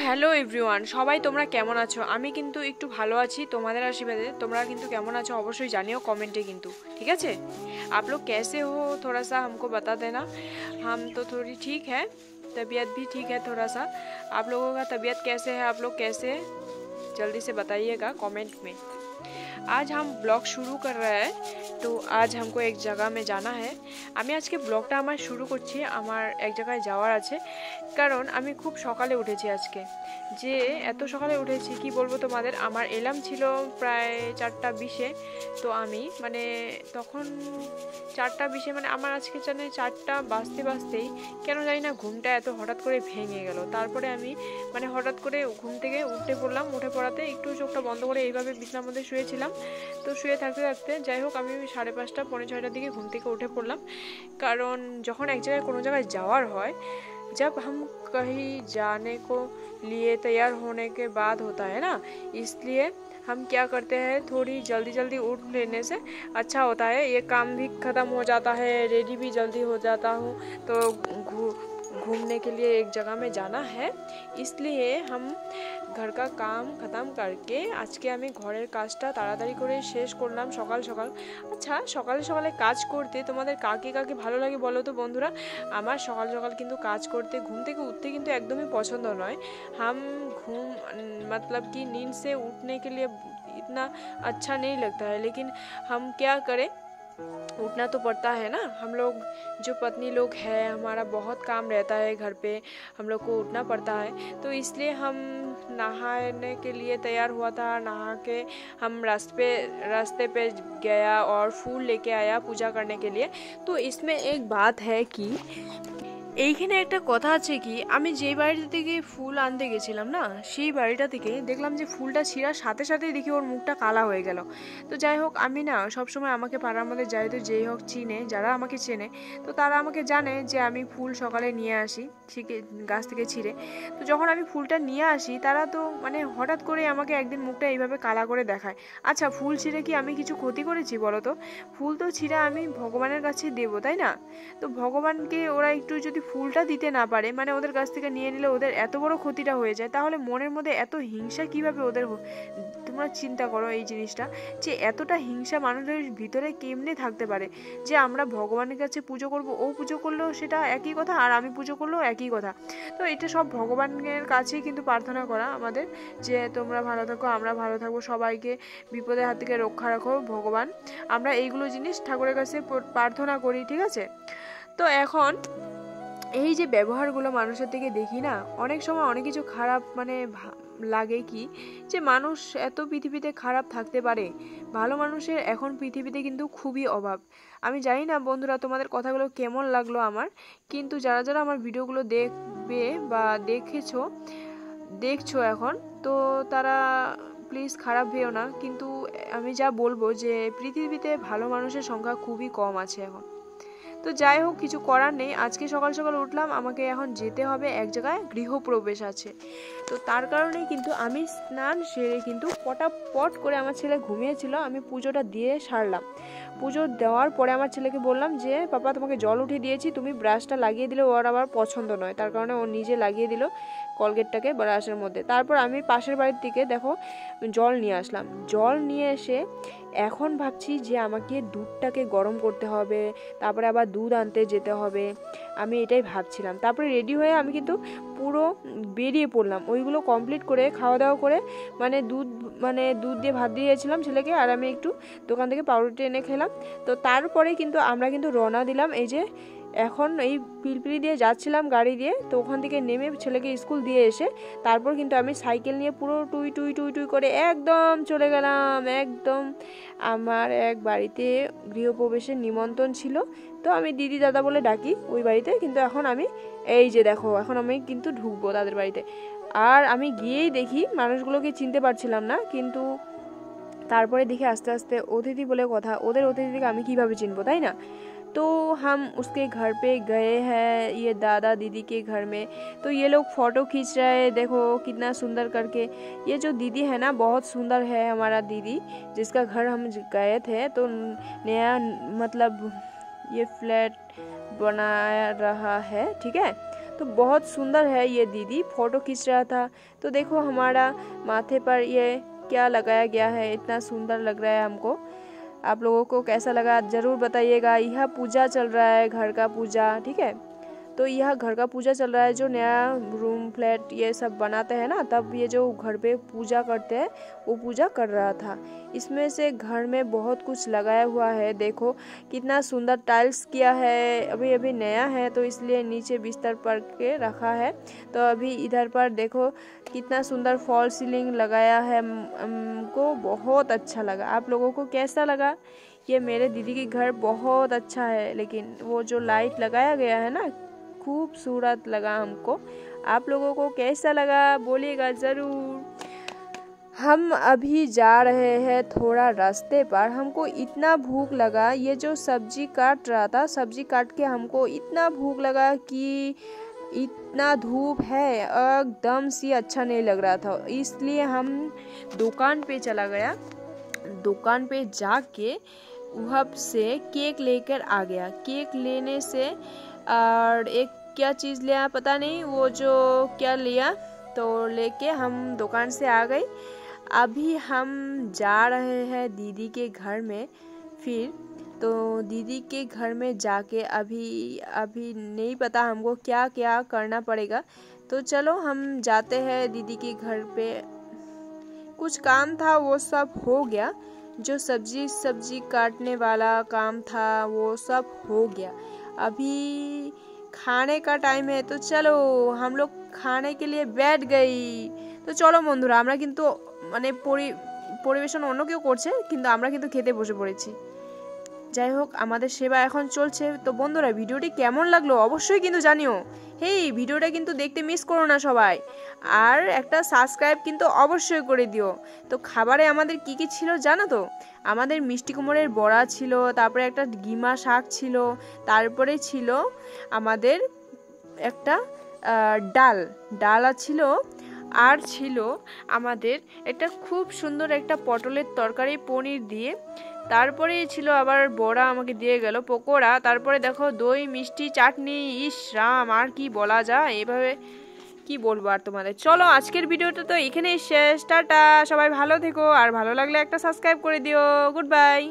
Hello everyone, সবাই তোমরা কেমন আছো? আমি কিন্তু একটু ভালো আছি তোমাদের আশীর্বাদে। তোমরা কিন্তু কেমন আছো অবশ্যই জানিও কমেন্টে কিন্তু, ঠিক আছে? आप लोग कैसे हो थोड़ा सा हमको बता देना। हम तो थोड़ी ठीक है, तबीयत भी ठीक है थोड़ा सा। आप लोगों का तबीयत कैसे है, आप लोग कैसे हैं? जल्दी से बताइएगा कमेंट में। आज हम ब्लॉग शुरू कर रहे हैं, तो आज हमको एक जगह में जाना है। আমি আজকে ব্লগটা আমার শুরু করছি, আমার এক জায়গায় যাওয়ার আছে। কারণ আমি খুব সকালে উঠেছি আজকে, যে এত সকালে উঠেছি কি বলবো তোমাদের। আমার এলার্ম ছিল প্রায় 4:20-এ, তো আমি মানে তখন 4:20-এ মানে আমার আজকে জানে 4টা বাজতে বাজতেই কেন জানি না ঘুমটা এত হঠাৎ করে ভেঙে গেল। তারপরে আমি মানে হঠাৎ করে ঘুম থেকে উঠে পড়লাম, উঠে পড়াতে একটু চোখটা বন্ধ করে এইভাবে বিছানার মধ্যে শুয়েছিলাম। তো শুয়ে থাকতে থাকতে যাই হোক আমি 5:30 পৌনে 6টার দিকে ঘুম থেকে উঠে পড়লাম। কারণ যখন এক জায়গায় কোনো জায়গায় যাওয়ার হয়, जब हम कहीं जाने को लिए तैयार होने के बाद होता है ना, इसलिए हम क्या करते हैं थोड़ी जल्दी जल्दी उठ लेने से अच्छा होता है। ये काम भी ख़त्म हो जाता है, रेडी भी जल्दी हो जाता हूँ। तो घूमने के लिए एक जगह में जाना है, इसलिए हम घर का काम ख़त्म करके আজকে আমি ঘরের কাজটা তাড়াতাড়ি করে শেষ করলাম সকাল সকাল। আচ্ছা, সকালে সকালে কাজ করতে তোমাদের কাকে কাকে ভালো লাগে বলো তো বন্ধুরা? আমার সকাল সকাল কিন্তু কাজ করতে, ঘুম থেকে উঠতে কিন্তু একদমই পছন্দ নয়। हम घूम मतलब कि नींद से उठने के लिए इतना अच्छा नहीं लगता है, लेकिन हम क्या करें, उठना तो पड़ता है ना। हम लोग जो पत्नी लोग हैं, हमारा बहुत काम रहता है घर पे, हम लोग को उठना पड़ता है। तो इसलिए हम नहाने के लिए तैयार हुआ था। नहा के हम रास्ते पे गया और फूल लेके आया पूजा करने के लिए। तो इसमें एक बात है कि এইখানে একটা কথা আছে কি, আমি যেই বাড়িটা থেকে ফুল আনতে গেছিলাম না, সেই বাড়িটা থেকে দেখলাম যে ফুলটা ছিঁড়ার সাথে সাথেই দেখি ওর মুখটা কালা হয়ে গেল। তো যাই হোক আমি না সবসময় আমাকে পাড়ার মধ্যে যাই তো যেই হোক চিনে, যারা আমাকে চেনে তো তারা আমাকে জানে যে আমি ফুল সকালে নিয়ে আসি গাছ থেকে ছিঁড়ে। তো যখন আমি ফুলটা নিয়ে আসি তারা তো মানে হঠাৎ করে আমাকে একদিন মুখটা এইভাবে কালা করে দেখায়। আচ্ছা, ফুল ছিঁড়ে কি আমি কিছু ক্ষতি করেছি বলো তো? ফুল তো ছিঁড়ে আমি ভগবানের কাছে দেবো, তাই না? তো ভগবানকে ওরা একটু যদি ফুলটা দিতে না পারে, মানে ওদের কাছ থেকে নিয়ে নিলে ওদের এত বড় ক্ষতিটা হয়ে যায়, তাহলে মনের মধ্যে এত হিংসা কিভাবে ওদের তোমরা চিন্তা করো এই জিনিসটা, যে এতটা হিংসা মানুষের ভিতরে কেমনে থাকতে পারে যে আমরা ভগবানের কাছে পুজো করব, ও পুজো করলেও সেটা একই কথা আর আমি পুজো করলেও একই কথা। তো এটা সব ভগবানের কাছেই কিন্তু প্রার্থনা করা আমাদের, যে তোমরা ভালো থাকো, আমরা ভালো থাকবো, সবাইকে বিপদের হাত থেকে রক্ষা রাখো ভগবান। আমরা এইগুলো জিনিস ঠাকুরের কাছে প্রার্থনা করি, ঠিক আছে? তো এখন এই যে ব্যবহারগুলো মানুষের থেকে দেখি না, অনেক সময় অনেক কিছু খারাপ মানে লাগে কি, যে মানুষ এত পৃথিবীতে খারাপ থাকতে পারে। ভালো মানুষের এখন পৃথিবীতে কিন্তু খুবই অভাব। আমি জানি না বন্ধুরা তোমাদের কথাগুলো কেমন লাগলো আমার, কিন্তু যারা যারা আমার ভিডিওগুলো দেখবে বা দেখছো এখন, তো তারা প্লিজ খারাপ ভেও না। কিন্তু আমি যা বলবো যে পৃথিবীতে ভালো মানুষের সংখ্যা খুবই কম আছে এখন। তো যাই হোক, কিছু করার নেই। আজকে সকাল সকাল উঠলাম, আমাকে এখন যেতে হবে এক জায়গায়, গৃহপ্রবেশ আছে। তো তার কারণেই কিন্তু আমি স্নান সেরে কিন্তু পটাপট করে, আমার ছেলে ঘুমিয়েছিল, আমি পুজোটা দিয়ে সারলাম। পুজো দেওয়ার পরে আমার ছেলেকে বললাম যে পাপা তোমাকে জল উঠিয়ে দিয়েছি, তুমি ব্রাশটা লাগিয়ে দিলে ওর আবার পছন্দ নয়, তার কারণে ও নিজে লাগিয়ে দিল কলগেটটাকে ব্রাশের মধ্যে। তারপর আমি পাশের বাড়ির থেকে দেখো জল নিয়ে আসলাম। জল নিয়ে এসে এখন ভাবছি যে আমাকে দুধটাকে গরম করতে হবে, তারপরে আবার দুধ আনতে যেতে হবে, আমি এটাই ভাবছিলাম। তারপরে রেডি হয়ে আমি কিন্তু পুরো বেরিয়ে পড়লাম। ওইগুলো কমপ্লিট করে খাওয়া দাওয়া করে মানে দুধ দিয়ে ভাত দিয়েছিলাম ছেলেকে, আর আমি একটু দোকান থেকে পাউরুটি এনে খেলাম। তো তারপরে কিন্তু আমরা কিন্তু রওনা দিলাম। এই যে এখন এই পিলপিলি দিয়ে যাচ্ছিলাম গাড়ি দিয়ে, তো ওখান থেকে নেমে ছেলেকে স্কুল দিয়ে এসে তারপর কিন্তু আমি সাইকেল নিয়ে পুরো টুই টুই টুই টুই করে একদম চলে গেলাম। একদম আমার এক বাড়িতে গৃহপ্রবেশের নিমন্ত্রণ ছিল, তো আমি দিদি দাদা বলে ডাকি ওই বাড়িতে। কিন্তু এখন আমি এই যে দেখো, এখন আমি কিন্তু ঢুকবো তাদের বাড়িতে। আর আমি গিয়েই দেখি মানুষগুলোকে চিনতে পারছিলাম না, কিন্তু তারপরে দেখি আস্তে আস্তে অতিথি বলে কথা, ওদের অতিথিকে আমি কিভাবে চিনবো, তাই না? तो हम उसके घर पे गए हैं, ये दादा दीदी के घर में। तो ये लोग फ़ोटो खींच रहे हैं, देखो कितना सुंदर करके। ये जो दीदी है ना, बहुत सुंदर है हमारा दीदी, जिसका घर हम गए थे। तो नया मतलब ये फ्लैट बना रहा है, ठीक है। तो तो बहुत सुंदर है ये दीदी, फोटो खींच रहा था। तो देखो हमारा माथे पर ये क्या लगाया गया है, इतना सुंदर लग रहा है हमको। आप लोगों को कैसा लगा ज़रूर बताइएगा। यह पूजा चल रहा है, घर का पूजा, ठीक है। तो यह घर का पूजा चल रहा है, जो नया रूम फ्लैट ये सब बनाते हैं ना, तब ये जो घर पे पूजा करते हैं वो पूजा कर रहा था। इसमें से घर में बहुत कुछ लगाया हुआ है, देखो कितना सुंदर टाइल्स किया है। अभी अभी नया है तो इसलिए नीचे बिस्तर पर के रखा है। तो अभी इधर पर देखो कितना सुंदर फॉल सीलिंग लगाया है, हमको बहुत अच्छा लगा। आप लोगों को कैसा लगा? ये मेरे दीदी के घर बहुत अच्छा है, लेकिन वो जो लाइट लगाया गया है ना, खूबसूरत लगा हमको। आप लोगों को कैसा लगा बोलिएगा ज़रूर। हम अभी जा रहे हैं थोड़ा रास्ते पर, हमको इतना भूख लगा। ये जो सब्जी काट रहा था, सब्जी काट के हमको इतना भूख लगा कि इतना धूप है एकदम से अच्छा नहीं लग रहा था, इसलिए हम दुकान पे चला गया। दुकान पे जाके वहाँ से केक लेकर आ गया। केक लेने से और एक क्या चीज़ लिया पता नहीं, वो जो क्या लिया, तो लेके हम दुकान से आ गए। अभी हम जा रहे हैं दीदी के घर में। फिर तो दीदी के घर में जाके अभी नहीं पता हमको क्या क्या करना पड़ेगा। तो चलो हम जाते हैं दीदी के घर पे। कुछ काम था वो सब हो गया, जो सब्जी काटने वाला काम था वो सब हो गया। अभी खाने का टाइम है, तो चलो हम लोग खाने के लिए बैठ गई। तो चलो বন্ধুরা, আমরা কিন্তু মানে পরিবেশন অন্য কেউ করছে, কিন্তু আমরা কিন্তু খেতে বসে পড়েছি। যাই হোক, আমাদের সেবা এখন চলছে। তো বন্ধুরা, ভিডিওটি কেমন লাগলো অবশ্যই কিন্তু জানিও। হেই, ভিডিওটা কিন্তু দেখতে মিস করো না সবাই, আর একটা সাবস্ক্রাইব কিন্তু অবশ্যই করে দিও। তো খাবারে আমাদের কি কি ছিল জানো তো? আমাদের মিষ্টি কুমড়ের বড়া ছিল, তারপরে একটা গিমা শাক ছিল, তারপরে ছিল আমাদের একটা ডাল ছিল, আর ছিল আমাদের একটা খুব সুন্দর একটা পটলের তরকারি পনির দিয়ে। তারপরে ছিল আবার বড়া আমাকে দিয়ে গেল, পকোড়া, তারপরে দেখো দই মিষ্টি চাটনি। ইস রাম, আর কি বলা যায়, এভাবে কি বলবো আর তোমাদের। চলো আজকের ভিডিওটা তো এখানেই শেষ। টাটা, সবাই ভালো থেকো, আর ভালো লাগলে একটা সাবস্ক্রাইব করে দিও। Good bye.